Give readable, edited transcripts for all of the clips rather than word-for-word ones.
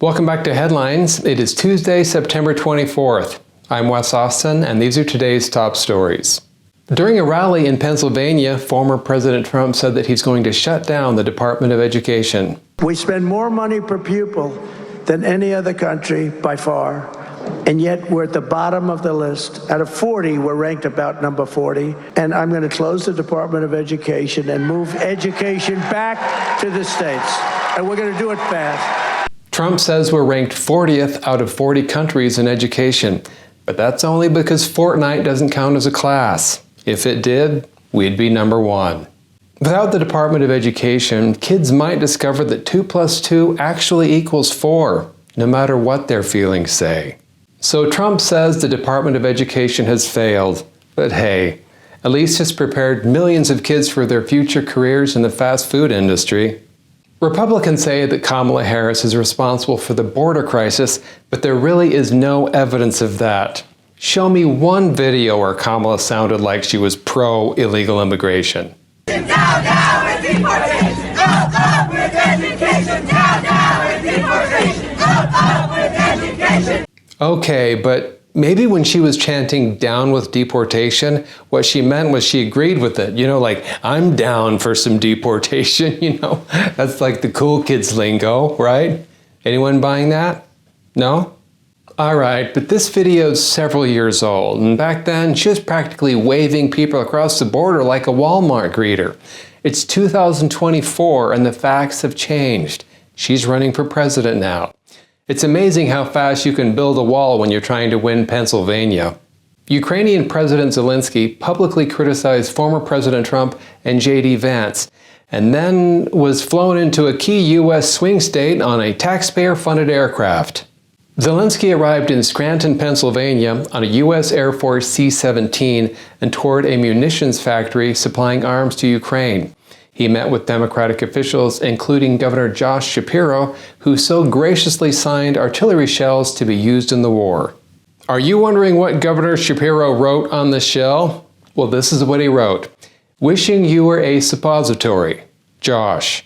Welcome back to Headlines. It is Tuesday, September 24th. I'm Wes Austin, and these are today's top stories. During a rally in Pennsylvania, former President Trump said that he's going to shut down the Department of Education. We spend more money per pupil than any other country by far, and yet we're at the bottom of the list. Out of 40, we're ranked about number 40, and I'm going to close the Department of Education and move education back to the states, and we're going to do it fast. Trump says we're ranked 40th out of 40 countries in education, but that's only because Fortnite doesn't count as a class. If it did, we'd be number 1. Without the Department of Education, kids might discover that 2 plus 2 actually equals 4, no matter what their feelings say. So Trump says the Department of Education has failed, but hey, at least it's prepared millions of kids for their future careers in the fast food industry. Republicans say that Kamala Harris is responsible for the border crisis, but there really is no evidence of that. Show me one video where Kamala sounded like she was pro-illegal immigration. Down, down with deportation! Up with education! Down, down with deportation! Up with education! Okay, but maybe when she was chanting down with deportation, what she meant was she agreed with it. You know, like, I'm down for some deportation, you know? That's like the cool kids lingo, right? Anyone buying that? No? All right, but this video's several years old, and back then she was practically waving people across the border like a Walmart greeter. It's 2024 and the facts have changed. She's running for president now. It's amazing how fast you can build a wall when you're trying to win Pennsylvania. Ukrainian President Zelensky publicly criticized former President Trump and J.D. Vance, and then was flown into a key U.S. swing state on a taxpayer-funded aircraft. Zelensky arrived in Scranton, Pennsylvania on a U.S. Air Force C-17 and toured a munitions factory supplying arms to Ukraine. He met with Democratic officials, including Governor Josh Shapiro, who so graciously signed artillery shells to be used in the war. Are you wondering what Governor Shapiro wrote on the shell? Well, this is what he wrote. Wishing you were a suppository, Josh.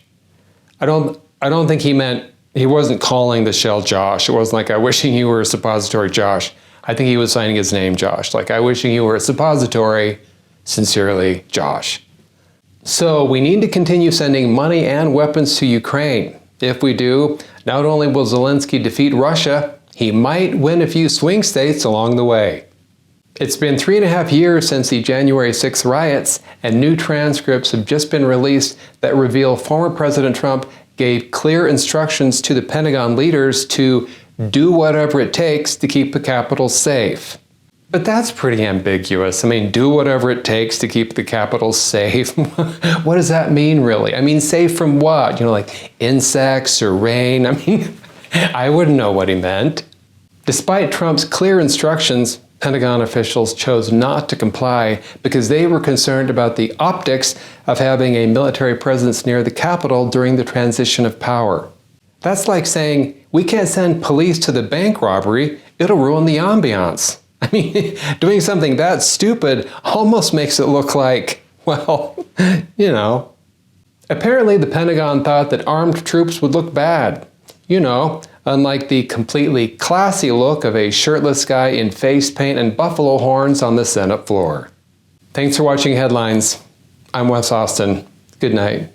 I don't think he wasn't calling the shell Josh. It wasn't like, I wishing you were a suppository, Josh. I think he was signing his name, Josh. Like, I wishing you were a suppository, sincerely, Josh. So we need to continue sending money and weapons to Ukraine. If we do, not only will Zelensky defeat Russia, he might win a few swing states along the way. It's been 3.5 years since the January 6th riots, and new transcripts have just been released that reveal former President Trump gave clear instructions to the Pentagon leaders to do whatever it takes to keep the Capitol safe. But that's pretty ambiguous. I mean, do whatever it takes to keep the Capitol safe. What does that mean, really? I mean, safe from what? You know, like insects or rain? I mean, I wouldn't know what he meant. Despite Trump's clear instructions, Pentagon officials chose not to comply because they were concerned about the optics of having a military presence near the Capitol during the transition of power. That's like saying, we can't send police to the bank robbery, it'll ruin the ambiance. I mean, doing something that stupid almost makes it look like, well, you know. Apparently the Pentagon thought that armed troops would look bad. You know, unlike the completely classy look of a shirtless guy in face paint and buffalo horns on the Senate floor. Thanks for watching Headlines. I'm Wes Austin. Good night.